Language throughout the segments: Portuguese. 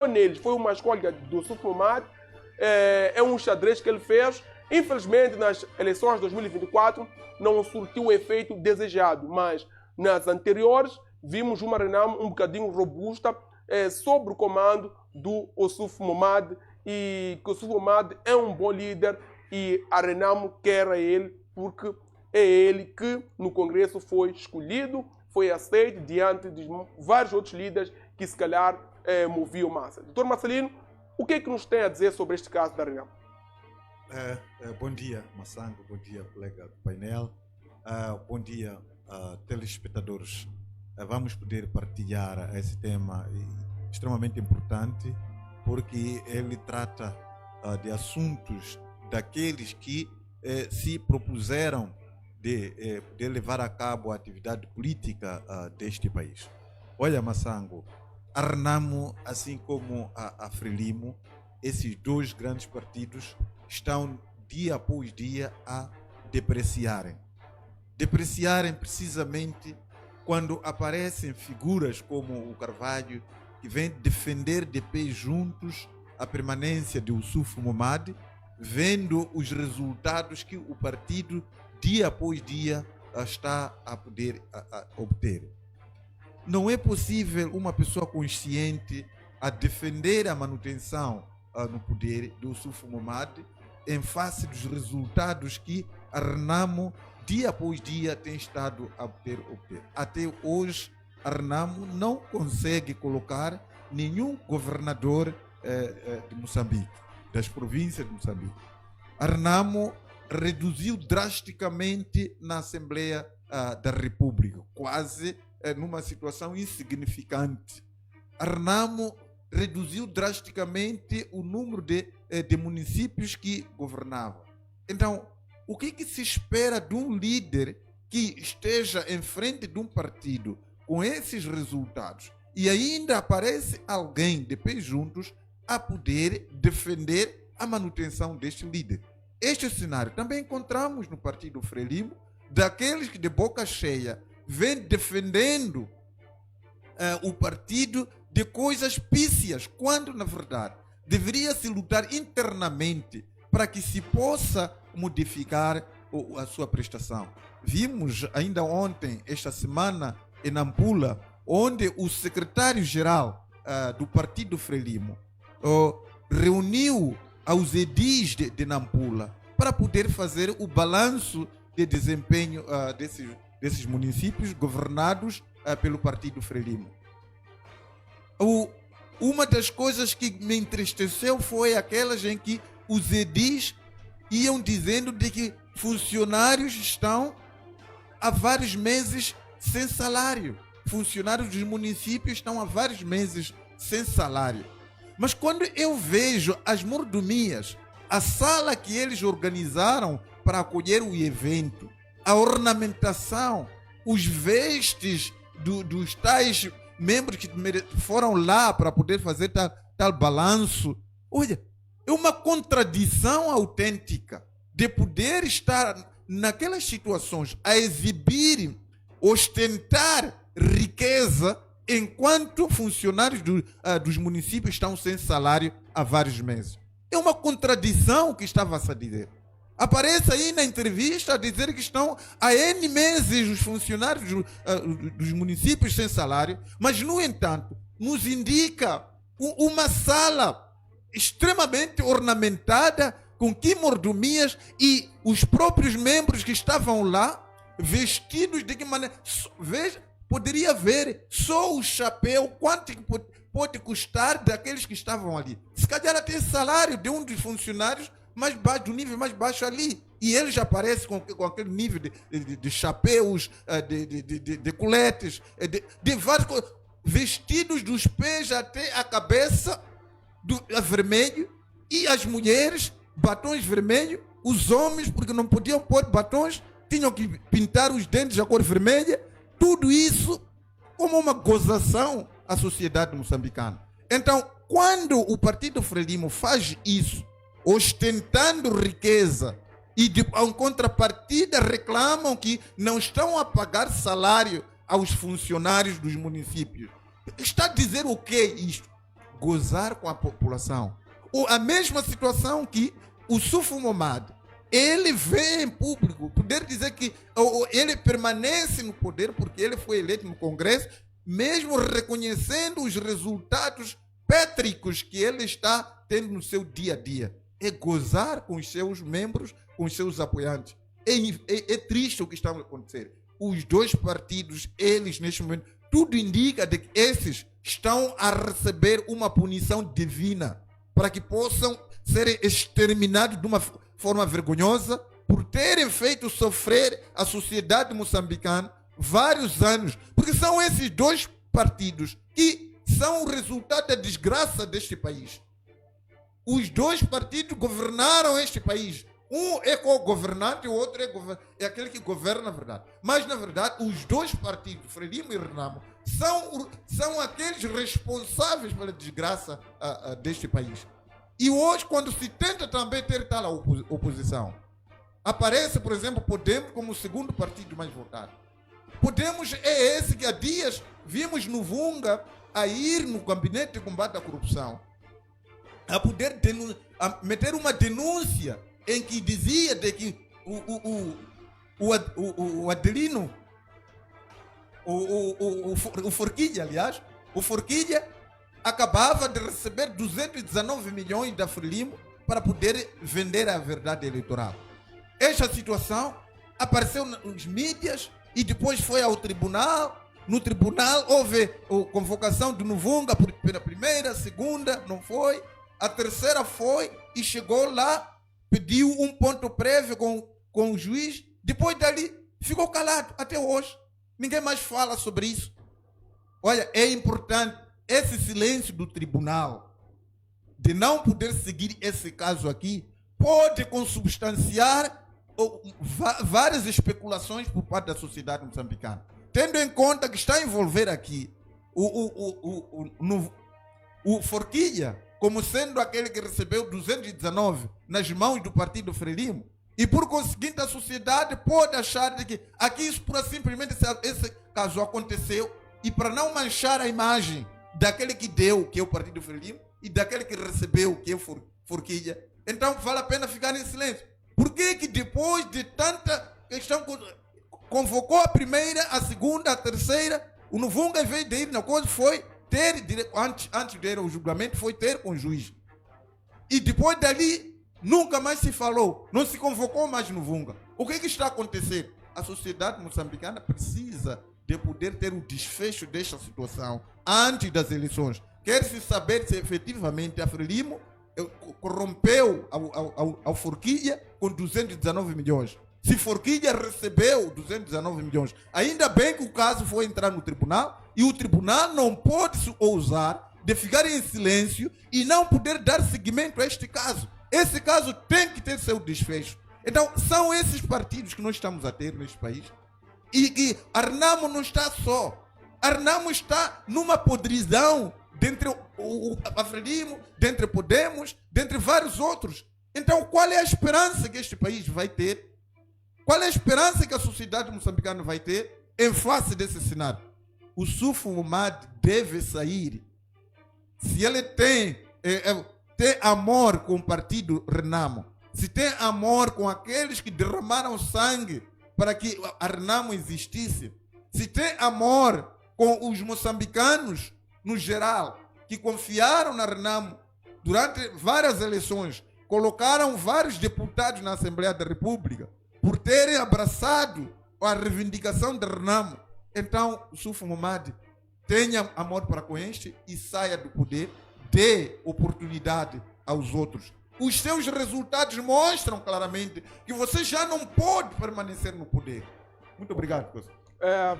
neles. Foi uma escolha do Sufumad, é um xadrez que ele fez. Infelizmente, nas eleições de 2024, não surtiu o efeito desejado, mas nas anteriores, vimos uma Renamo um bocadinho robusta sob o comando do Ossuf Momad, e que o Ossuf Momad é um bom líder e a Renamo quer a ele, porque é ele que no Congresso foi escolhido, foi aceito diante de vários outros líderes que se calhar moviam massa. Doutor Marcelino, o que é que nos tem a dizer sobre este caso da Renamo? Bom dia, Massango, bom dia, colega do painel, bom dia, telespectadores. Vamos poder partilhar esse tema extremamente importante, porque ele trata de assuntos daqueles que se propuseram de levar a cabo a atividade política deste país. Olha, Massango, a Renamo, assim como a Frelimo, esses dois grandes partidos estão dia após dia a depreciarem. Depreciarem precisamente quando aparecem figuras como o Carvalho, que vem defender de pé juntos a permanência de Ossuf Momad, vendo os resultados que o partido dia após dia está a poder obter. Não é possível uma pessoa consciente a defender a manutenção no poder do Ossuf Momad em face dos resultados que a Renamo dia após dia tem estado a obter. Até hoje, a Renamo não consegue colocar nenhum governador de Moçambique, das províncias de Moçambique. A Renamo reduziu drasticamente na Assembleia da República, quase numa situação insignificante. A Renamo reduziu drasticamente o número de municípios que governava. Então, o que se espera de um líder que esteja em frente de um partido com esses resultados e ainda aparece alguém de pé juntos a poder defender a manutenção deste líder? Este cenário também encontramos no partido Frelimo, daqueles que de boca cheia vêm defendendo o partido de coisas pícias, quando na verdade deveria se lutar internamente para que se possa modificar a sua prestação. Vimos ainda ontem, esta semana, em Nampula, onde o secretário-geral do partido Frelimo reuniu aos edis de Nampula para poder fazer o balanço de desempenho desses municípios governados pelo partido Frelimo. Uma das coisas que me entristeceu foi aquelas em que os edis iam dizendo de que funcionários estão há vários meses sem salário. Funcionários dos municípios estão há vários meses sem salário. Mas quando eu vejo as mordomias, a sala que eles organizaram para acolher o evento, a ornamentação, os vestes dos tais membros que foram lá para poder fazer tal balanço, olha, é uma contradição autêntica de poder estar naquelas situações a exibir, ostentar riqueza, enquanto funcionários dos municípios estão sem salário há vários meses. É uma contradição que estava-se a dizer. Aparece aí na entrevista a dizer que estão há N meses os funcionários dos municípios sem salário, mas, no entanto, nos indica uma sala extremamente ornamentada, com que mordomias, e os próprios membros que estavam lá, vestidos de que maneira... Veja, poderia ver só o chapéu, quanto pode custar daqueles que estavam ali. Se calhar até salário de um dos funcionários mais baixo, do nível mais baixo ali. E ele já aparece com aquele nível de chapéus, de coletes, de vários, vestidos dos pés até a cabeça, vermelho, e as mulheres, batons vermelhos, os homens, porque não podiam pôr batons, tinham que pintar os dentes de cor vermelha. Tudo isso como uma gozação à sociedade moçambicana. Então, quando o partido Frelimo faz isso, ostentando riqueza, e em contrapartida reclamam que não estão a pagar salário aos funcionários dos municípios, está a dizer o que isto? gozar com a população. A mesma situação que o Sufo Momad, ele vem em público, poder dizer que ele permanece no poder porque ele foi eleito no Congresso, mesmo reconhecendo os resultados pétricos que ele está tendo no seu dia a dia. É gozar com os seus membros, com os seus apoiantes. É triste o que está a acontecer. Os dois partidos, eles neste momento, tudo indica de que esses estão a receber uma punição divina para que possam serem exterminados de uma forma vergonhosa por terem feito sofrer a sociedade moçambicana vários anos. Porque são esses dois partidos que são o resultado da desgraça deste país. Os dois partidos governaram este país. Um é co-governante, o outro é aquele que governa, na verdade. Mas, na verdade, os dois partidos, Frelimo e Renamo, são aqueles responsáveis pela desgraça deste país. E hoje, quando se tenta também ter tal oposição, aparece, por exemplo, Podemos como o segundo partido mais votado. Podemos é esse que há dias vimos no Vunga a ir no gabinete de combate à corrupção, a poder meter uma denúncia em que dizia de que o Adelino, o Forquilha, aliás, o Forquilha acabava de receber 219 milhões da Frelimo para poder vender a verdade eleitoral. Esta situação apareceu nos mídias e depois foi ao tribunal. No tribunal houve a convocação do Nuvunga pela primeira, segunda, não foi. A terceira foi e chegou lá, pediu um ponto prévio com o juiz. Depois dali, ficou calado até hoje. Ninguém mais fala sobre isso. Olha, é importante esse silêncio do tribunal de não poder seguir esse caso aqui, pode consubstanciar várias especulações por parte da sociedade moçambicana. Tendo em conta que está a envolver aqui o Forquilha, como sendo aquele que recebeu 219 nas mãos do partido Frelimo, e por conseguinte a sociedade pode achar de que aqui isso pura simplesmente esse caso aconteceu, e para não manchar a imagem daquele que deu, que é o partido Frelimo, e daquele que recebeu, que é o Forquilha, então vale a pena ficar em silêncio. Por que que depois de tanta questão convocou a primeira, a segunda, a terceira, o Nuvunga, em vez de ir na coisa, foi ter, antes de ir ao julgamento, foi ter com o juiz. E depois dali, nunca mais se falou, não se convocou mais Nuvunga. O que está acontecendo? A sociedade moçambicana precisa de poder ter o desfecho desta situação antes das eleições. Quer-se saber se efetivamente a Frelimo corrompeu ao Forquilha com 219 milhões. Se Forquilha recebeu 219 milhões, ainda bem que o caso foi entrar no tribunal e o tribunal não pode se ousar de ficar em silêncio e não poder dar seguimento a este caso. Esse caso tem que ter seu desfecho. Então, são esses partidos que nós estamos a ter neste país. E que a Renamo não está só. A Renamo está numa podridão dentre a Frelimo, dentre Podemos, dentre vários outros. Então, qual é a esperança que este país vai ter? Qual é a esperança que a sociedade moçambicana vai ter em face desse cenário? O Sufo Momad deve sair. Se ele tem amor com o partido Renamo, se tem amor com aqueles que derramaram sangue para que a Renamo existisse, se tem amor com os moçambicanos no geral, que confiaram na Renamo durante várias eleições, colocaram vários deputados na Assembleia da República por terem abraçado a reivindicação da Renamo, então o Sufo Momad tenha amor para com este e saia do poder, dê oportunidade aos outros. Os seus resultados mostram claramente que você já não pode permanecer no poder. Muito obrigado, professor.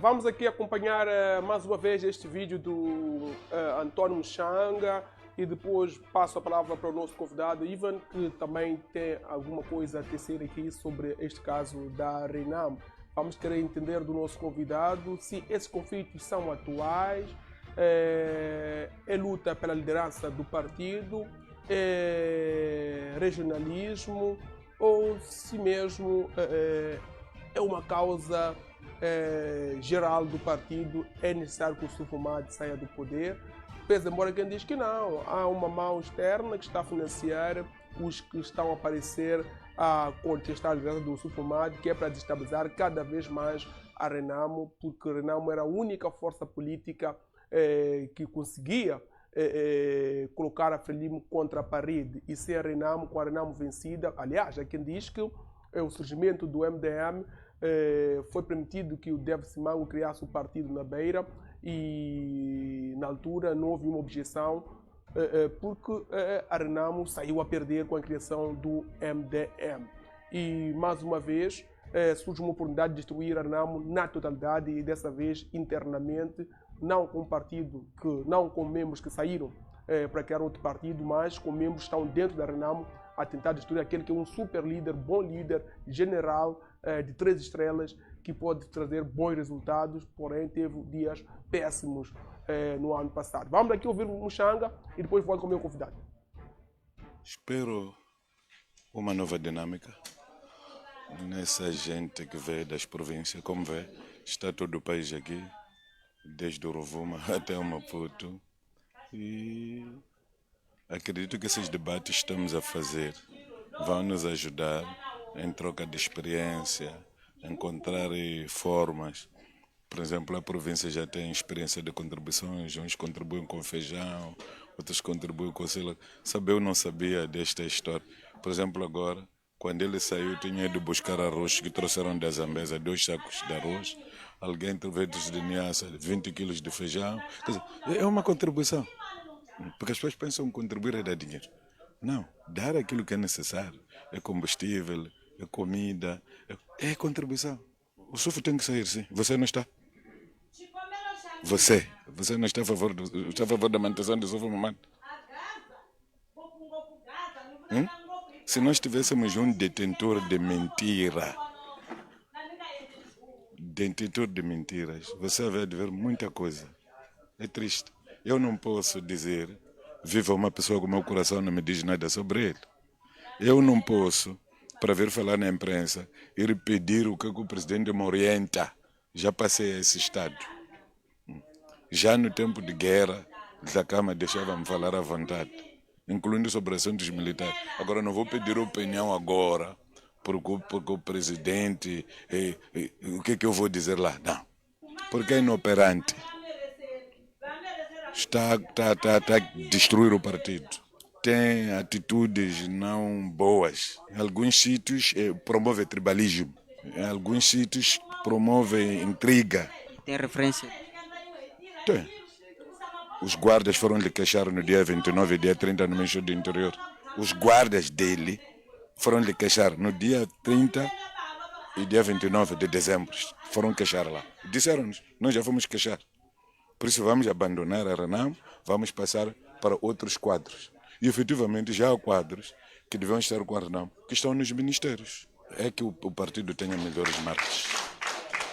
Vamos aqui acompanhar mais uma vez este vídeo do Antônio Muxanga e depois passo a palavra para o nosso convidado Ivan, que também tem alguma coisa a tecer aqui sobre este caso da Renamo. Vamos querer entender do nosso convidado se esses conflitos são atuais, é luta pela liderança do partido, é regionalismo ou se mesmo é uma causa geral do partido, é necessário que o Sufo Momad saia do poder pese embora quem diz que não. Há uma mão externa que está a financiar os que estão a aparecer a contestar a liderança do Sufumad, que é para destabilizar cada vez mais a Renamo, porque a Renamo era a única força política que conseguia colocar a Frelimo contra a parede e ser a Renamo, com a Renamo vencida. Aliás, há quem diz que o surgimento do MDM foi permitido que o Dev Simango criasse o partido na Beira e na altura não houve uma objeção porque a Renamo saiu a perder com a criação do MDM. E mais uma vez surge uma oportunidade de destruir a Renamo na totalidade e dessa vez internamente, não com um partido, não com membros que saíram para criar outro partido, mas com membros que estão dentro da Renamo a tentar destruir aquele que é um super líder, bom líder, general de 3 estrelas, que pode trazer bons resultados, porém teve dias péssimos no ano passado. Vamos aqui ouvir o Muxanga e depois volto com o meu convidado. Espero uma nova dinâmica nessa gente que veio das províncias. Como vê, está todo o país aqui, desde o Rovuma até o Maputo. E acredito que esses debates que estamos a fazer vão nos ajudar em troca de experiência, encontrar formas. Por exemplo, a província já tem experiência de contribuições, uns contribuem com feijão, outros contribuem com sei lá. Sabe, eu não sabia desta história. Por exemplo, agora, quando ele saiu, tinha ido buscar arroz que trouxeram da Zambesa, 2 sacos de arroz, alguém teve de Niassa, 20 quilos de feijão. Quer dizer, é uma contribuição. Porque as pessoas pensam que contribuir é dar dinheiro. Não, dar aquilo que é necessário. É combustível, é comida, é contribuição. O SUFO tem que sair, sim. Você não está? Você não está a favor da manutenção do SUFO, mamãe? Se nós tivéssemos um detentor de mentira, detentor de mentiras, você vai ver muita coisa. É triste. Eu não posso dizer, viva uma pessoa com o meu coração não me diz nada sobre ele. Eu não posso, para vir falar na imprensa, ir pedir o que o presidente me orienta. Já passei a esse estado. Já no tempo de guerra, da Cama deixava-me falar à vontade, incluindo sobre assuntos militares. Agora não vou pedir opinião agora, porque o presidente, o que eu vou dizer lá? Não, porque é inoperante. Está a destruir o partido. Tem atitudes não boas. Em alguns sítios promove tribalismo. Em alguns sítios promove intriga. Tem referência? Tem. Os guardas foram lhe queixar no dia 29 e dia 30 no Ministério do Interior. Os guardas dele foram lhe queixar no dia 30 e dia 29 de dezembro. Foram queixar lá. Disseram-nos, nós já fomos queixar. Por isso vamos abandonar a Renamo, vamos passar para outros quadros. E efetivamente já há quadros que deviam estar com a Renamo, que estão nos ministérios. É que o partido tenha melhores marcas.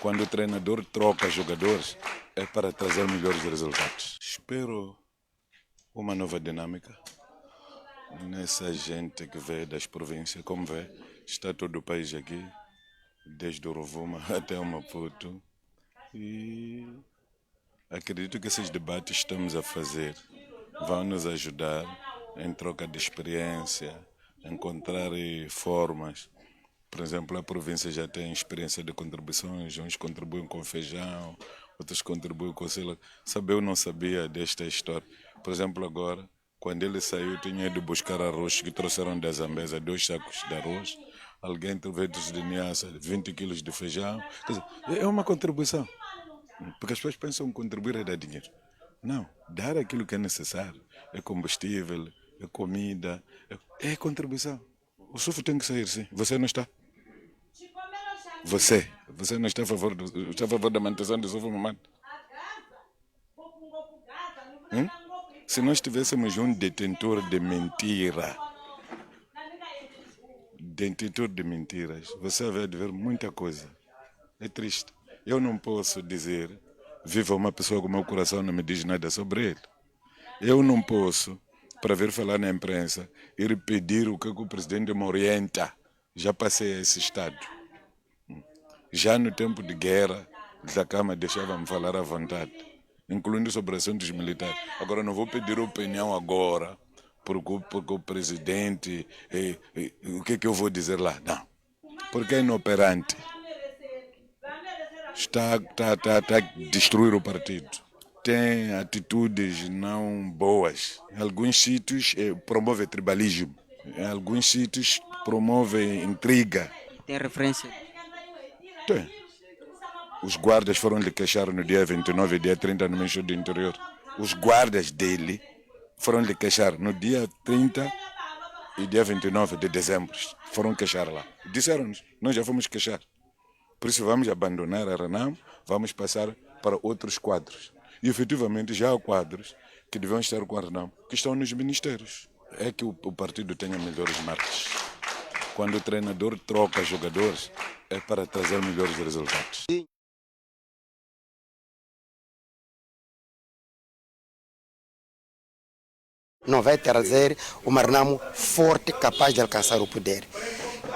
Quando o treinador troca jogadores, é para trazer melhores resultados. Espero uma nova dinâmica nessa gente que veio das províncias. Como vê, está todo o país aqui, desde o Rovuma até o Maputo. E acredito que esses debates que estamos a fazer vão nos ajudar em troca de experiência, encontrar formas. Por exemplo, a província já tem experiência de contribuições, uns contribuem com feijão, outros contribuem com sei lá. Sabe, eu não sabia desta história. Por exemplo, agora, quando ele saiu, tinha ido buscar arroz que trouxeram da Zambesa, 2 sacos de arroz, alguém teve de Niassa, 20 quilos de feijão. Quer dizer, é uma contribuição. Porque as pessoas pensam que contribuir é dar dinheiro. Não, dar aquilo que é necessário. É combustível, é comida, é contribuição. O SUFO tem que sair, sim. Você não está? Você não está a favor da manutenção do SUFO, mamãe? Se nós tivéssemos um detentor de mentira, detentor de mentiras, você vai ver muita coisa. É triste. Eu não posso dizer, viva uma pessoa com o meu coração não me diz nada sobre ele. Eu não posso, para vir falar na imprensa, ir pedir o que o presidente me orienta. Já passei a esse estado. Já no tempo de guerra, da Cama deixava-me falar à vontade, incluindo sobre assuntos militares. Agora, não vou pedir opinião agora, porque o presidente, o que é que eu vou dizer lá? Não, porque é inoperante. Está a destruir o partido. Tem atitudes não boas. Em alguns sítios promove tribalismo. Em alguns sítios promove intriga. Tem referência? Tem. Os guardas foram lhe queixar no dia 29 e dia 30 no Ministério do Interior. Os guardas dele foram lhe queixar no dia 30 e dia 29 de dezembro. Foram queixar lá. Disseram-nos, nós já fomos queixar. Por isso vamos abandonar a Renamo, vamos passar para outros quadros. E efetivamente já há quadros que deviam estar com a Renamo, que estão nos ministérios. É que o partido tenha melhores marcas. Quando o treinador troca jogadores, é para trazer melhores resultados. Não vai trazer uma Renamo forte, capaz de alcançar o poder.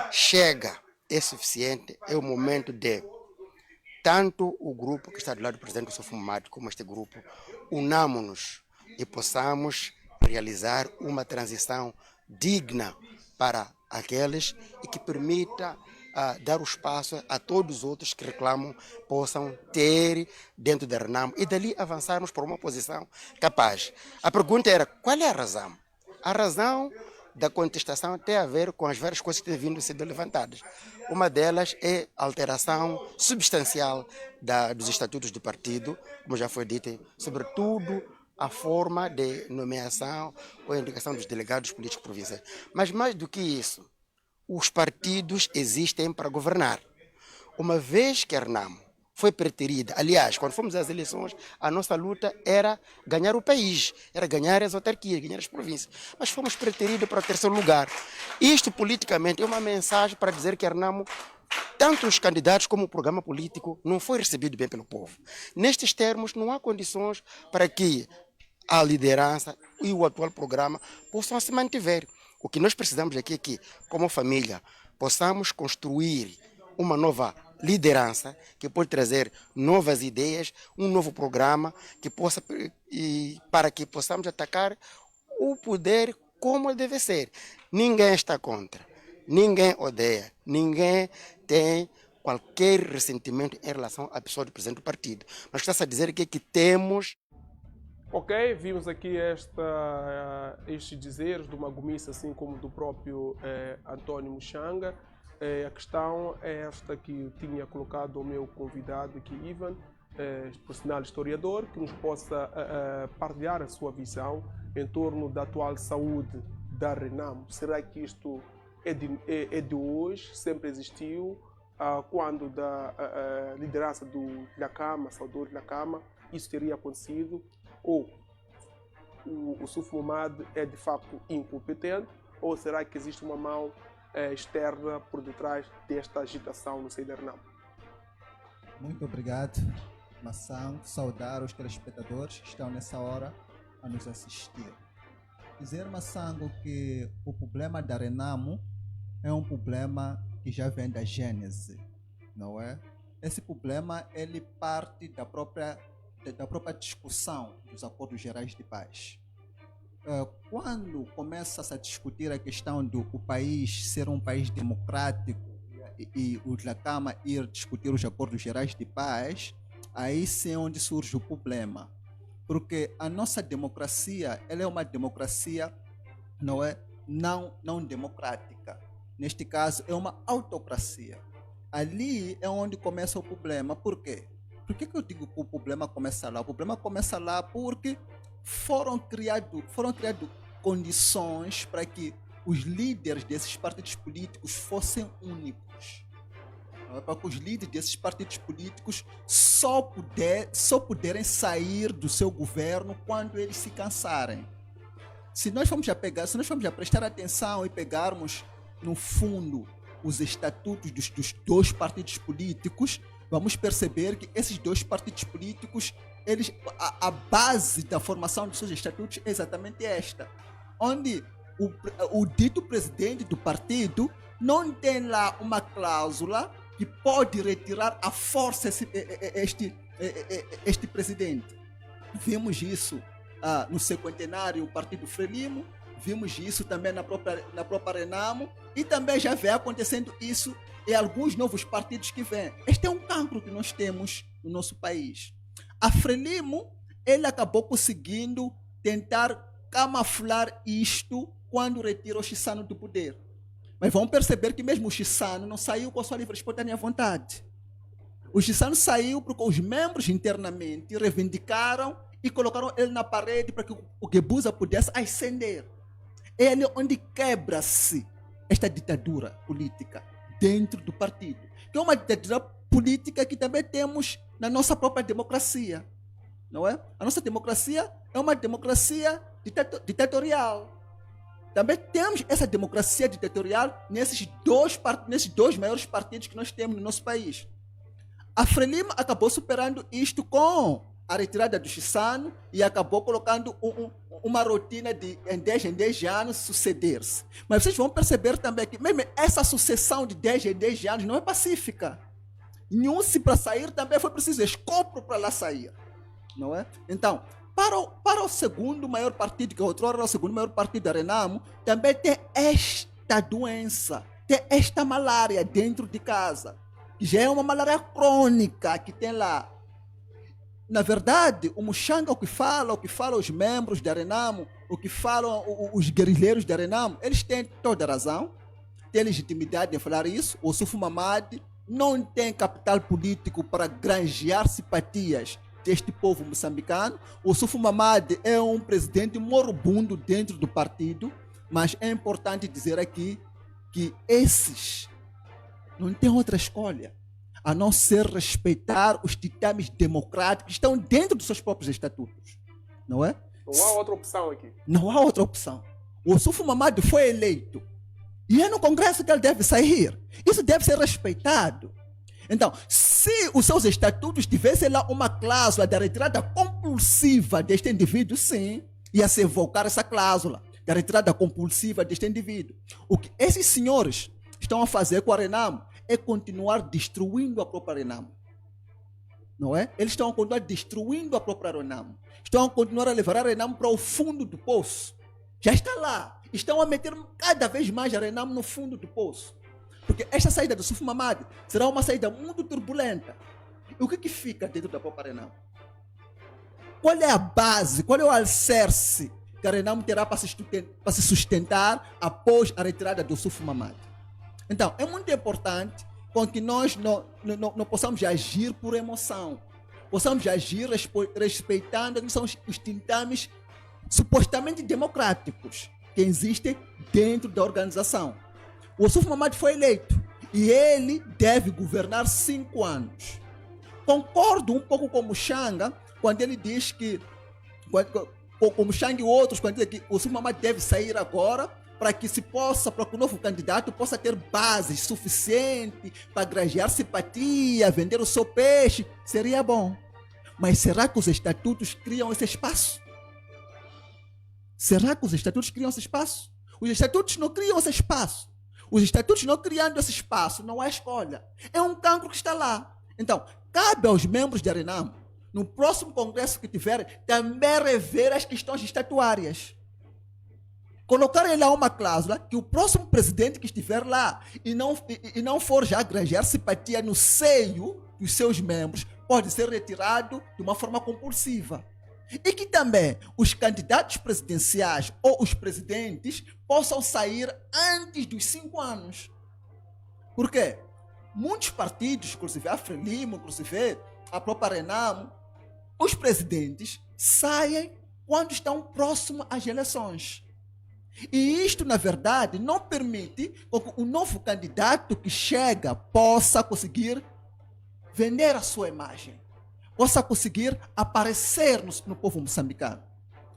Chega, é suficiente, é o momento de tanto o grupo que está do lado do presidente Sofo Momad como este grupo, unamos-nos e possamos realizar uma transição digna para aqueles e que permita dar o espaço a todos os outros que reclamam possam ter dentro da Renamo e dali avançarmos para uma posição capaz. A pergunta era, qual é a razão? A razão da contestação tem a ver com as várias coisas que têm vindo sendo levantadas. Uma delas é a alteração substancial dos estatutos do partido, como já foi dito, sobretudo a forma de nomeação ou indicação dos delegados políticos provinciais. Mas mais do que isso, os partidos existem para governar. Uma vez que a Renamo foi preterida, aliás, quando fomos às eleições, a nossa luta era ganhar o país, era ganhar as autarquias, ganhar as províncias. Mas fomos preteridos para o terceiro lugar. Isto, politicamente, é uma mensagem para dizer que a Renamo, tanto os candidatos como o programa político, não foi recebido bem pelo povo. Nestes termos, não há condições para que a liderança e o atual programa possam se manter. O que nós precisamos aqui é que, como família, possamos construir uma nova liderança que pode trazer novas ideias, um novo programa que possa, para que possamos atacar o poder como deve ser. Ninguém está contra, ninguém odeia, ninguém tem qualquer ressentimento em relação à pessoa do presidente do partido. Mas está-se a dizer aqui que temos... Ok, vimos aqui estes dizeres do Magomissa, assim como do próprio António Muxanga. A questão é esta que eu tinha colocado ao meu convidado aqui, Ivan, profissional historiador, que nos possa partilhar a sua visão em torno da atual saúde da Renamo. Será que isto é de hoje, sempre existiu? Quando da liderança do Lhakama, Salvador Lhakama, isso teria acontecido? Ou o Sofo Momad é de facto incompetente? Ou será que existe uma mão externa por detrás desta agitação no seio da Renamo? Muito obrigado, Massango. Saudar os telespectadores que estão nessa hora a nos assistir. Dizer, Massango, que o problema da Renamo é um problema que já vem da Gênese, não é? Esse problema ele parte da própria discussão dos acordos gerais de paz. Quando começa-se a discutir a questão do país ser um país democrático e o Lhakama ir discutir os acordos gerais de paz, aí sim é onde surge o problema. Porque a nossa democracia, ela é uma democracia não democrática. Neste caso, é uma autocracia. Ali é onde começa o problema. Por quê? Por que eu digo que o problema começa lá? O problema começa lá porque foram criadas condições para que os líderes desses partidos políticos fossem únicos. Para que os líderes desses partidos políticos só puderem sair do seu governo quando eles se cansarem. Se nós formos a prestar atenção e pegarmos, no fundo, os estatutos dos dois partidos políticos, vamos perceber que esses dois partidos políticos, a base da formação dos seus estatutos é exatamente esta, onde o dito presidente do partido não tem lá uma cláusula que pode retirar à força este presidente. Vimos isso no cinquentenário Partido Frelimo, vimos isso também na própria Renamo, e também já vem acontecendo isso em alguns novos partidos que vêm. Este é um cancro que nós temos no nosso país. A Frelimo, ele acabou conseguindo tentar camuflar isto quando retira o Chissano do poder. Mas vão perceber que mesmo o Chissano não saiu com a sua livre e espontânea vontade. O Chissano saiu porque os membros internamente reivindicaram e colocaram ele na parede para que o Guebuza pudesse ascender. É ali onde quebra-se esta ditadura política dentro do partido, que é uma ditadura política que também temos na nossa própria democracia, não é? A nossa democracia é uma democracia ditatorial. Também temos essa democracia ditatorial nesses dois maiores partidos que nós temos no nosso país. A Frelimo acabou superando isto com a retirada do Chissano e acabou colocando uma rotina de em 10 anos suceder-se. Mas vocês vão perceber também que mesmo essa sucessão de 10 em 10 anos não é pacífica. Nhunsi para sair também foi preciso escopro para lá sair. Não é? Então, para o segundo maior partido, que outrora era o segundo maior partido da Renamo, também tem esta doença, tem esta malária dentro de casa, que já é uma malária crônica que tem lá. Na verdade, o Muxanga, o que fala os membros da Renamo, o que falam os guerrilheiros da Renamo, eles têm toda a razão, têm legitimidade de falar isso. O Sufo Mamadi não tem capital político para granjear simpatias deste povo moçambicano. O Sufo Mamadi é um presidente moribundo dentro do partido, mas é importante dizer aqui que esses não têm outra escolha a não ser respeitar os ditames democráticos que estão dentro dos seus próprios estatutos. Não é? Não há outra opção aqui. Não há outra opção. O Sufo Mamadi foi eleito e é no Congresso que ele deve sair. Isso deve ser respeitado. Então, se os seus estatutos tivessem lá uma cláusula da retirada compulsiva deste indivíduo, sim, ia se evocar essa cláusula da retirada compulsiva deste indivíduo. O que esses senhores estão a fazer com a Renamo é continuar destruindo a própria Renamo. Não é? Eles estão a continuar destruindo a própria Renamo. Estão a continuar a levar a Renamo para o fundo do poço. Já está lá. Estão a meter cada vez mais a Renamo no fundo do poço. Porque esta saída do Sufo Mamadi será uma saída muito turbulenta. E o que fica dentro da própria Renamo? Qual é a base, qual é o alicerce que a Renamo terá para se sustentar após a retirada do Sufo Mamadi? Então, é muito importante com que nós não possamos agir por emoção. Possamos agir respeitando que são os ditames supostamente democráticos que existem dentro da organização. O Sufo Mamadi foi eleito e ele deve governar 5 anos. Concordo um pouco com o Muxanga quando ele diz que, com o Muxanga e outros, quando diz que o Sufo Mamadi deve sair agora para que o novo candidato possa ter bases suficientes para granjear simpatia, vender o seu peixe, seria bom. Mas será que os estatutos criam esse espaço? Será que os estatutos criam esse espaço? Os estatutos não criam esse espaço. Os estatutos não criando esse espaço, não há escolha. É um cancro que está lá. Então, cabe aos membros da Renamo, no próximo congresso que tiverem, também rever as questões estatuárias. Colocarem lá uma cláusula que o próximo presidente que estiver lá e não for já granjear simpatia no seio dos seus membros, pode ser retirado de uma forma compulsiva. E que também os candidatos presidenciais ou os presidentes possam sair antes dos 5 anos. Por quê? Muitos partidos, inclusive a Frelimo, inclusive a própria Renamo, os presidentes saem quando estão próximos às eleições. E isto, na verdade, não permite que o novo candidato que chega possa conseguir vender a sua imagem, possa conseguir aparecer no povo moçambicano.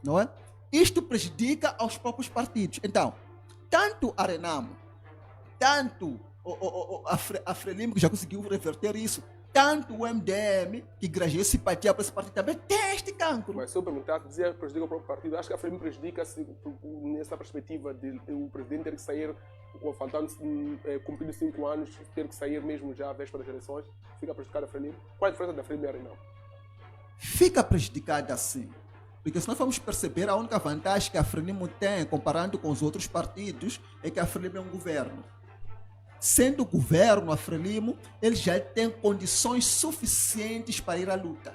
Não é? Isto prejudica aos próprios partidos. Então, tanto a Renamo, tanto a Frelimo, que já conseguiu reverter isso, tanto o MDM, que granjeou simpatia para esse partido, também tem este cancro. Mas se eu perguntar, dizer que prejudica o próprio partido, acho que a Frelimo prejudica-se nessa perspectiva de o presidente ter que sair, faltando cumprido 5 anos, ter que sair mesmo já à véspera das eleições, fica prejudicado a Frelimo. Qual é a diferença da Frelimo e a Renamo? fica prejudicada assim. Porque se nós formos perceber, a única vantagem que a Frelimo tem, comparando com os outros partidos, é que a Frelimo é um governo. Sendo governo, a Frelimo, ele já tem condições suficientes para ir à luta.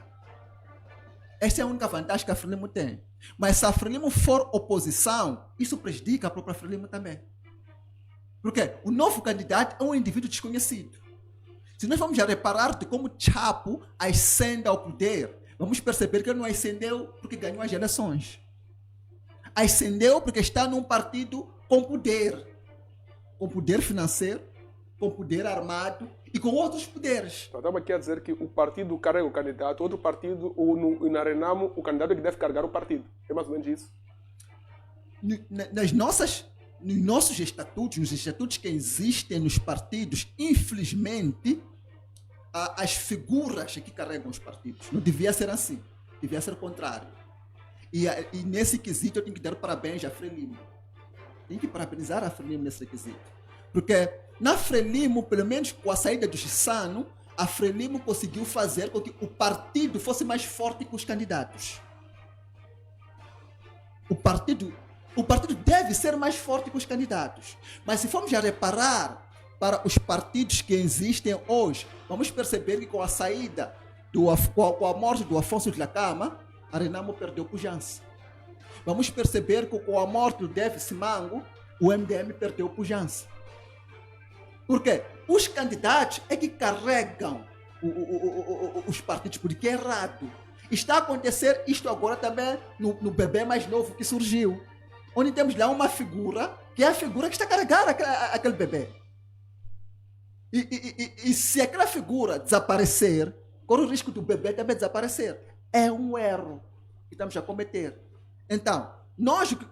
Essa é a única vantagem que a Frelimo tem. Mas se a Frelimo for oposição, isso prejudica a própria Frelimo também. Porque o novo candidato é um indivíduo desconhecido. Se nós vamos já reparar de como Chapo ascende ao poder, vamos perceber que ele não ascendeu porque ganhou as eleições. Ascendeu porque está num partido com poder financeiro, com poder armado e com outros poderes. Então, estava aqui a dizer que o partido carrega o candidato, outro partido, na Renamo, o candidato é que deve carregar o partido. É mais ou menos isso? Nos nossos estatutos, nos estatutos que existem nos partidos, infelizmente, as figuras que carregam os partidos. Não devia ser assim. Devia ser o contrário. E nesse quesito eu tenho que dar parabéns à Frelimo. Tenho que parabenizar a Frelimo nesse quesito. Porque na Frelimo, pelo menos com a saída do Chissano, a Frelimo conseguiu fazer com que o partido fosse mais forte que os candidatos. O partido deve ser mais forte que os candidatos. Mas se formos já reparar para os partidos que existem hoje, vamos perceber que com a saída, com a morte do Afonso Dhlakama, a Renamo perdeu pujança. Vamos perceber que com a morte do David Simango, o MDM perdeu pujança. Por quê? Os candidatos é que carregam os partidos, porque é errado. Está a acontecer isto agora também no bebê mais novo que surgiu, onde temos lá uma figura, que é a figura que está a carregar aquele bebê. E se aquela figura desaparecer, corre o risco do bebê também desaparecer. É um erro que estamos a cometer. Então,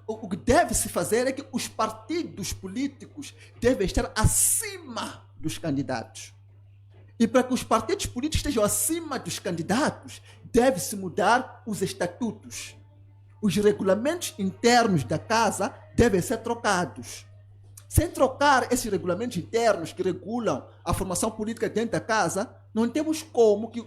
o que deve se fazer é que os partidos políticos devem estar acima dos candidatos. E para que os partidos políticos estejam acima dos candidatos, deve-se mudar os estatutos. Os regulamentos internos da casa devem ser trocados. Sem trocar esses regulamentos internos que regulam a formação política dentro da casa, não temos como que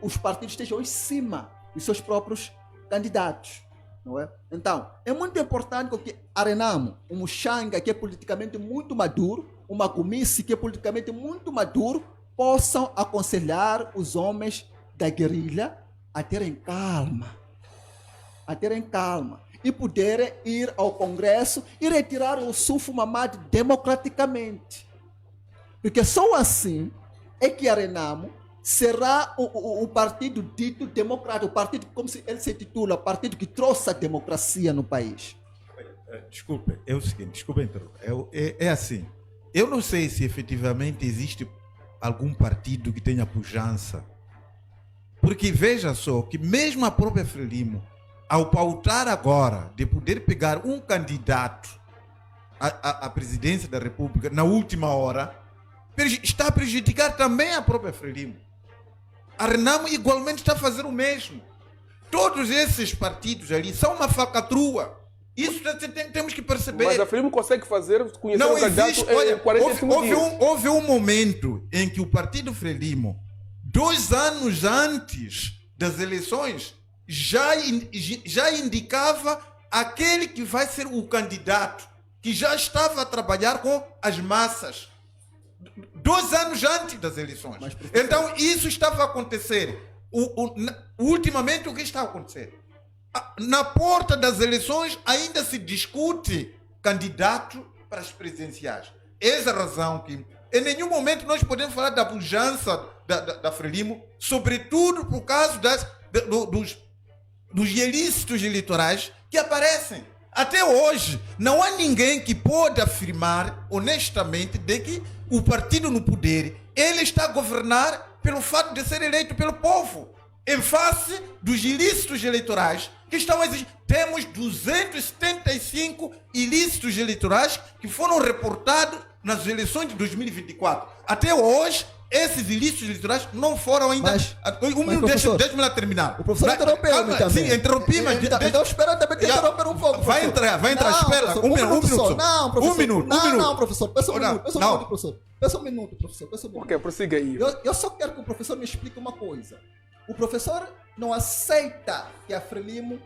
os partidos estejam em cima dos seus próprios candidatos, não é? Então, é muito importante que a Renamo, um Muxanga que é politicamente muito maduro, uma Gomice que é politicamente muito maduro, possam aconselhar os homens da guerrilha a terem calma, e poderem ir ao Congresso e retirar o Sufo Mamad democraticamente. Porque só assim é que a Renamo será o partido dito democrático, o partido, como ele se titula, o partido que trouxe a democracia no país. Desculpe, é o seguinte, desculpe interromper. É assim, eu não sei se efetivamente existe algum partido que tenha pujança. Porque veja só, que mesmo a própria Frelimo, ao pautar agora de poder pegar um candidato à presidência da República na última hora, está a prejudicar também a própria Frelimo. A Renamo igualmente está a fazer o mesmo. Todos esses partidos ali são uma falcatrua. Isso temos que perceber. Mas a Frelimo consegue conhecer o candidato em 45 dias. Houve um momento em que o partido Frelimo, 2 anos antes das eleições, já indicava aquele que vai ser o candidato, que já estava a trabalhar com as massas. 2 anos antes das eleições. Então, isso estava a acontecer. Ultimamente, o que está a acontecer? Na porta das eleições, ainda se discute candidato para as presidenciais. Essa é a razão que, em nenhum momento, nós podemos falar da pujança da Frelimo, sobretudo por causa dos ilícitos eleitorais que aparecem. Até hoje, não há ninguém que pode afirmar honestamente de que o partido no poder, ele está a governar pelo fato de ser eleito pelo povo, em face dos ilícitos eleitorais que estão a existir. Temos 275 ilícitos eleitorais que foram reportados nas eleições de 2024. Até hoje, esses ilícitos eleitorais não foram ainda. Mas, minuto, deixa-me lá terminar. O professor interrompeu-me também. Sim, interrompi, mas. Então espera também que interromper um pouco. Vai entrar, espera. Um minuto. Não, professor. Um minuto. Não, professor. Peça um minuto, professor. Peça um minuto, professor. Ok, prossiga aí. Eu só quero que o professor me explique uma coisa. O professor não aceita que a Frelimo,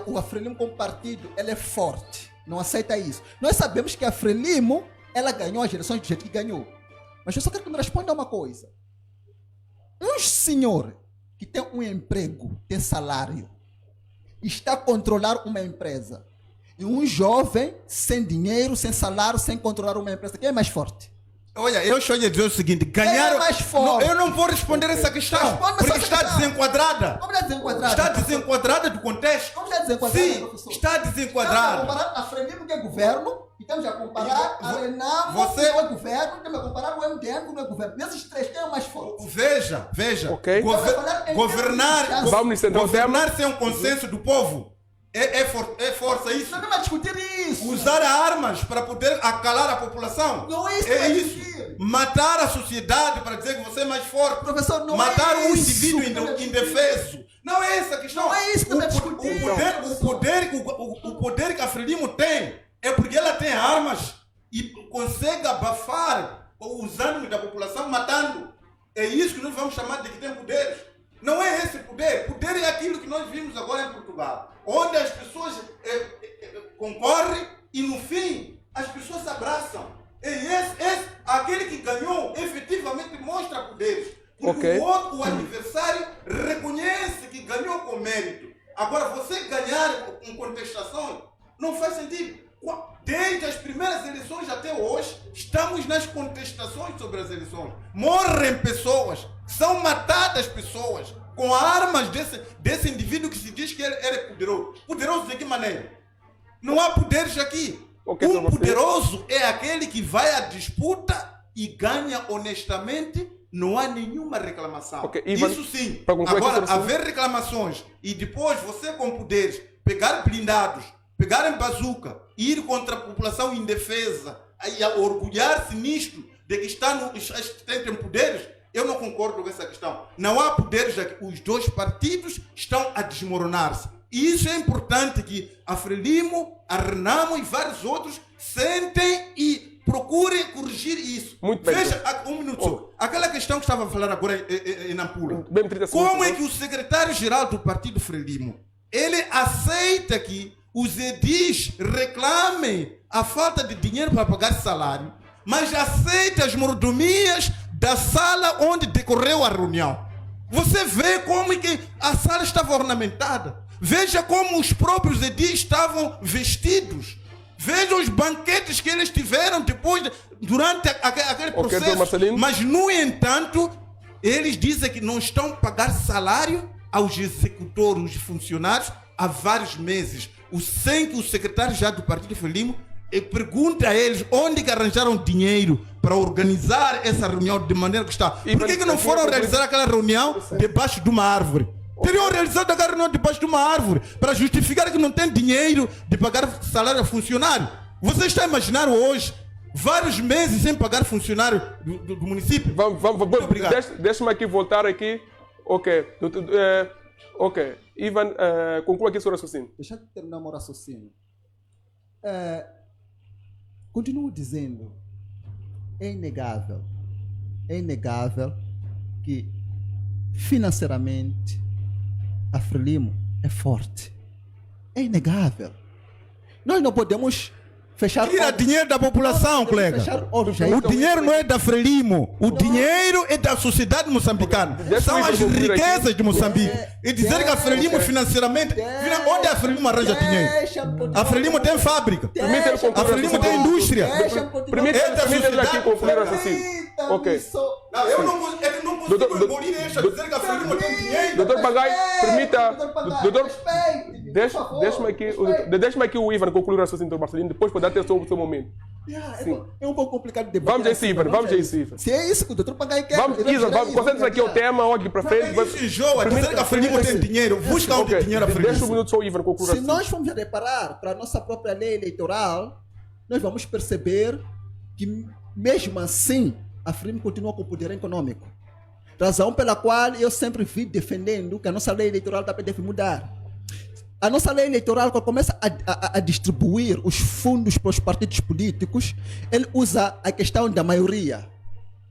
o Frelimo como partido, ele é forte. Não aceita isso. Nós sabemos que a Frelimo, ela ganhou as eleições do jeito que ganhou. Mas eu só quero que me responda uma coisa. Um senhor que tem um emprego, tem salário, está a controlar uma empresa. E um jovem sem dinheiro, sem salário, sem controlar uma empresa, quem é mais forte? Olha, eu estou a dizer o seguinte, ganharam... É mais forte. Eu não vou responder essa questão, porque está desenquadrada. Como está desenquadrada? Está desenquadrada do contexto. Como está desenquadrada, Sim, professor? está desenquadrada. Estamos a comparar a Frelimo, que é governo, e estamos a comparar a Renamo, que é governo, e estamos a comparar o MDM, que não é governo. Nesses três, quem é o mais forte? Veja. Ok. Governar sem um consenso do povo é força isso. Não vamos discutir isso. Usar armas para poder acalar a população. Não é isso. É isso. Matar a sociedade para dizer que você é mais forte. Professor, não matar é um isso. indivíduo indefeso. Não é essa a questão. Não é isso que estamos discutindo. O poder que a Frelimo tem é porque ela tem armas e consegue abafar os ânimos da população matando. É isso que nós vamos chamar de que tem poderes. Não é esse poder. Poder é aquilo que nós vimos agora em Portugal, onde as pessoas concorrem e no fim as pessoas se abraçam. E aquele que ganhou efetivamente mostra poderes. Porque o adversário reconhece que ganhou com mérito. Agora, você ganhar com contestação não faz sentido. Desde as primeiras eleições até hoje, estamos nas contestações sobre as eleições. Morrem pessoas, são matadas pessoas com armas desse indivíduo que se diz que ele é poderoso. Poderoso de que maneira? Não há poderes aqui. Um poderoso é aquele que vai à disputa e ganha honestamente, não há nenhuma reclamação. Isso sim. Agora, haver reclamações e depois você com poderes pegar blindados, pegar em bazuca, ir contra a população indefesa e orgulhar-se nisto de que tem poderes, eu não concordo com essa questão. Não há poderes aqui. Os dois partidos estão a desmoronar-se. E isso é importante que a Frelimo, a Renamo e vários outros sentem e procurem corrigir isso. Muito bem. Veja, um minuto só. Aquela questão que estava a falar agora em Nampula. Como é que o secretário-geral do partido Frelimo, ele aceita que os edis reclamem a falta de dinheiro para pagar salário, mas aceita as mordomias da sala onde decorreu a reunião? Você vê como que a sala estava ornamentada. Veja como os próprios edis estavam vestidos. Veja os banquetes que eles tiveram durante aquele processo. Mas, no entanto, eles dizem que não estão a pagar salário aos executores, os funcionários, há vários meses. Sem que o secretário já do Partido Frelimo pergunte a eles onde que arranjaram dinheiro para organizar essa reunião de maneira que está. Por que não foram realizar aquela reunião debaixo de uma árvore? Teriam realizado aquela reunião debaixo de uma árvore para justificar que não tem dinheiro de pagar salário a funcionário. Você está a imaginar hoje vários meses sem pagar funcionário do município? Vamos. Deixa-me aqui voltar aqui. Ok. Ivan, conclua aqui o seu raciocínio. Deixa eu terminar o meu raciocínio. Continuo dizendo, é inegável que financeiramente a Frelimo é forte. É inegável. Nós não podemos fechar... Tira dinheiro da população, colega. O dinheiro não é da Frelimo. O dinheiro é da sociedade moçambicana. São as riquezas de Moçambique. E dizer que a Frelimo financeiramente... Onde a Frelimo arranja dinheiro? A Frelimo tem fábrica. A Frelimo tem indústria. Permita-me aqui concluir o raciocínio. Ok. Não, eu não consigo engolir esta, dizer que a Frelimo tem dinheiro. Doutor Pagai, permita... Deixa-me aqui o Ivan concluir o raciocínio do Marcelino, depois pode ter o seu momento. É um pouco complicado de debater. Vamos a isso, Ivan. Se é isso que o doutor Pagai quer... Vamos, concentre-se aqui o tema, olhe aqui para frente. Isso enjoa, dizer que a Frelimo tem dinheiro. Busca onde dinheiro a Frelimo. Deixa um minuto só o Ivan concluir. Se nós formos reparar para a nossa própria lei eleitoral, nós vamos perceber que, mesmo assim, a Frelimo continua com o poder econômico. Razão pela qual eu sempre vi defendendo que a nossa lei eleitoral também deve mudar. A nossa lei eleitoral, quando começa a distribuir os fundos para os partidos políticos, ele usa a questão da maioria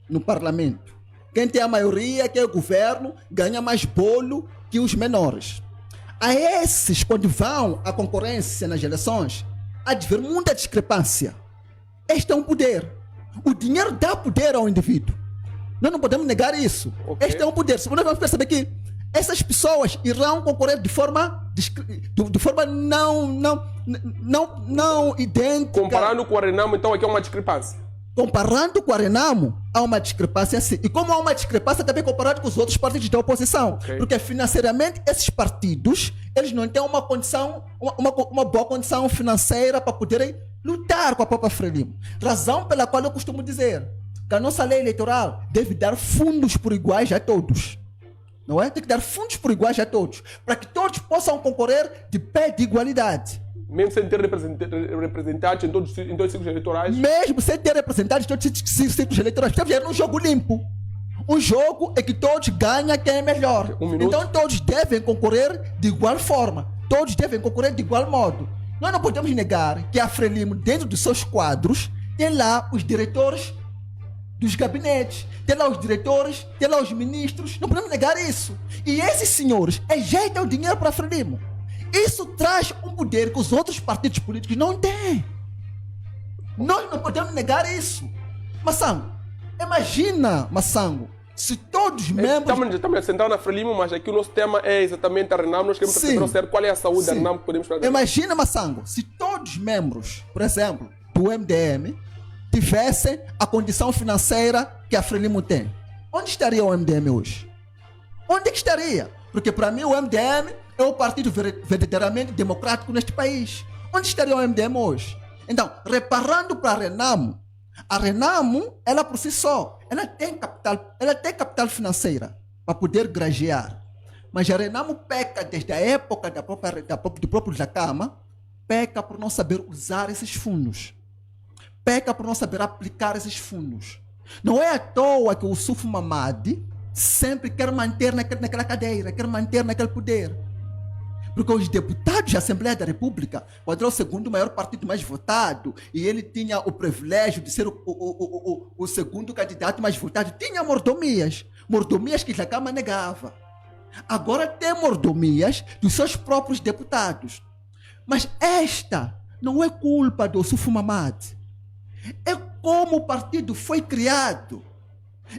no parlamento. Quem tem a maioria, que é o governo, ganha mais bolo que os menores. A esses, quando vão à concorrência nas eleições, há de haver muita discrepância. Este é um poder. O dinheiro dá poder ao indivíduo. Nós não podemos negar isso. Okay. Este é um poder. Nós vamos perceber que essas pessoas irão concorrer de forma não idêntica. Comparando com o Renamo, então aqui é uma discrepância. Comparando com a Renamo, há uma discrepância sim. E como há uma discrepância também comparado com os outros partidos da oposição. Okay. Porque financeiramente esses partidos, eles não têm uma condição, uma boa condição financeira para poderem lutar com a própria Frelimo. Razão pela qual eu costumo dizer que a nossa lei eleitoral deve dar fundos por iguais a todos. Não é? Tem que dar fundos por iguais a todos. Para que todos possam concorrer de pé de igualdade. Mesmo sem ter representantes em todos os ciclos eleitorais? Mesmo sem ter representantes em todos os ciclos eleitorais. Deve ser um jogo limpo. Um jogo é que todos ganham quem é melhor. Então todos devem concorrer de igual forma. Todos devem concorrer de igual modo. Nós não podemos negar que a Frelimo, dentro dos seus quadros, tem lá os diretores dos gabinetes, tem lá os diretores, tem lá os ministros. Não podemos negar isso. E esses senhores ejeitam o dinheiro para a Frelimo. Isso traz um poder que os outros partidos políticos não têm. Nós não podemos negar isso. Massango, imagina, Massango, se todos os membros... Estamos sentados na Frelimo, mas aqui o nosso tema é exatamente a Renamo. Nós queremos saber qual é a saúde da Renamo que podemos fazer. Imagina, Massango, se todos os membros, por exemplo, do MDM, tivessem a condição financeira que a Frelimo tem. Onde estaria o MDM hoje? Onde é que estaria? Porque para mim o MDM é o partido verdadeiramente democrático neste país. Onde estaria o MDM hoje? Então, reparando para a Renamo, ela por si só, ela tem capital financeira para poder grajear. Mas a Renamo peca desde a época do próprio Jacama, peca por não saber usar esses fundos. Peca por não saber aplicar esses fundos. Não é à toa que o Suf Mamadi sempre quer manter naquela cadeira, quer manter naquele poder. Porque os deputados da Assembleia da República, quando era o segundo maior partido mais votado, e ele tinha o privilégio de ser o segundo candidato mais votado, tinha mordomias que Jacama negava. Agora tem mordomias dos seus próprios deputados. Mas esta não é culpa do Suf Mamadi. É como o partido foi criado.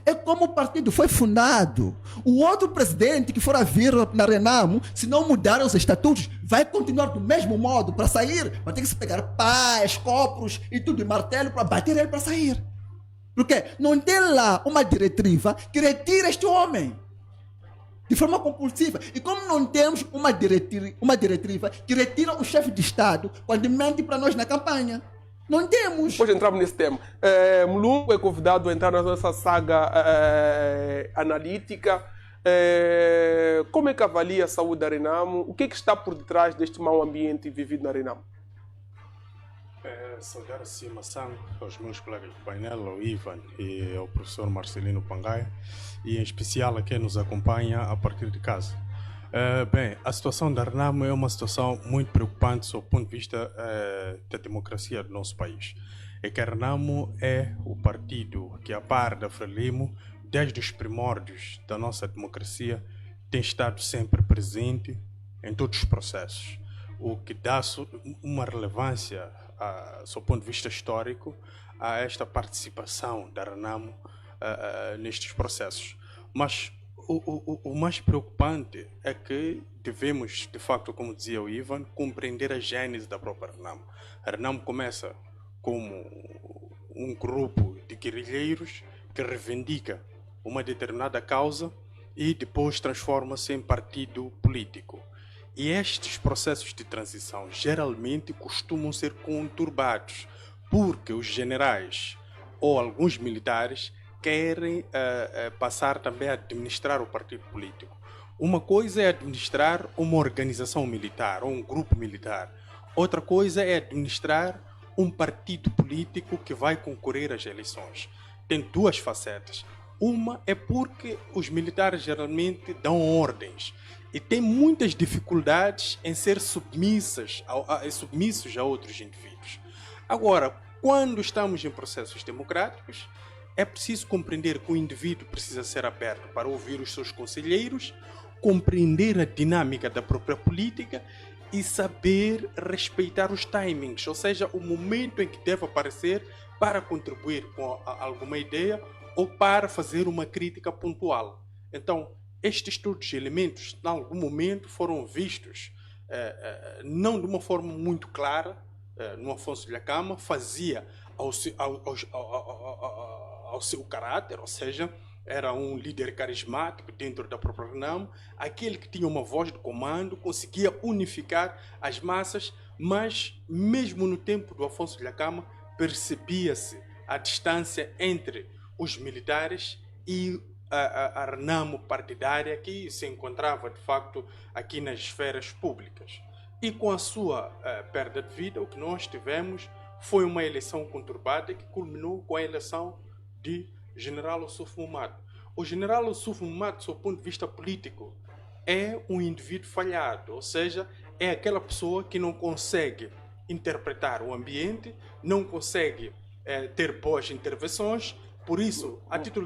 É como o partido foi fundado. O outro presidente que for a vir na Renamo, se não mudar os estatutos, vai continuar do mesmo modo. Para sair, vai ter que se pegar pás, copos e tudo, e martelo para bater ele para sair. Porque não tem lá uma diretiva que retira este homem de forma compulsiva. E como não temos uma diretiva que retira o chefe de Estado quando mente para nós na campanha, não temos. Depois entramos nesse tema. Mulungu é convidado a entrar na nossa saga analítica. Como é que avalia a saúde da Renamo? O que é que está por detrás deste mau ambiente vivido na Renamo? Saudar assim Massango, aos meus colegas do painel, ao Ivan e ao professor Marcelino Pangaia, e em especial a quem nos acompanha a partir de casa. Bem, a situação da Renamo é uma situação muito preocupante sob o ponto de vista da democracia do nosso país. É que a Renamo é o partido que, a par da Frelimo, desde os primórdios da nossa democracia, tem estado sempre presente em todos os processos, o que dá uma relevância, sob o ponto de vista histórico, a esta participação da Renamo nestes processos. Mas o mais preocupante é que devemos, de facto, como dizia o Ivan, compreender a gênese da própria Renamo. A Renamo começa como um grupo de guerrilheiros que reivindica uma determinada causa e depois transforma-se em partido político. E estes processos de transição geralmente costumam ser conturbados, porque os generais ou alguns militares querem passar também a administrar o partido político. Uma coisa é administrar uma organização militar ou um grupo militar. Outra coisa é administrar um partido político que vai concorrer às eleições. tem duas facetas. Uma é porque os militares geralmente dão ordens e têm muitas dificuldades em ser submissos a outros indivíduos. Agora, quando estamos em processos democráticos, é preciso compreender que o indivíduo precisa ser aberto para ouvir os seus conselheiros, compreender a dinâmica da própria política e saber respeitar os timings, ou seja, o momento em que deve aparecer para contribuir com alguma ideia ou para fazer uma crítica pontual. Então, estes todos os elementos, em algum momento, foram vistos, não de uma forma muito clara, no Afonso Dhlakama, fazia ao seu caráter, ou seja, era um líder carismático dentro da própria Renamo, aquele que tinha uma voz de comando, conseguia unificar as massas, mas mesmo no tempo do Afonso Dhlakama percebia-se a distância entre os militares e a Renamo partidária que se encontrava de facto aqui nas esferas públicas. E com a sua perda de vida, o que nós tivemos foi uma eleição conturbada que culminou com a eleição de General Ossuf Mahamat. O General Ossuf Mahamat, do seu ponto de vista político, é um indivíduo falhado, ou seja, é aquela pessoa que não consegue interpretar o ambiente, não consegue ter boas intervenções, por isso, a título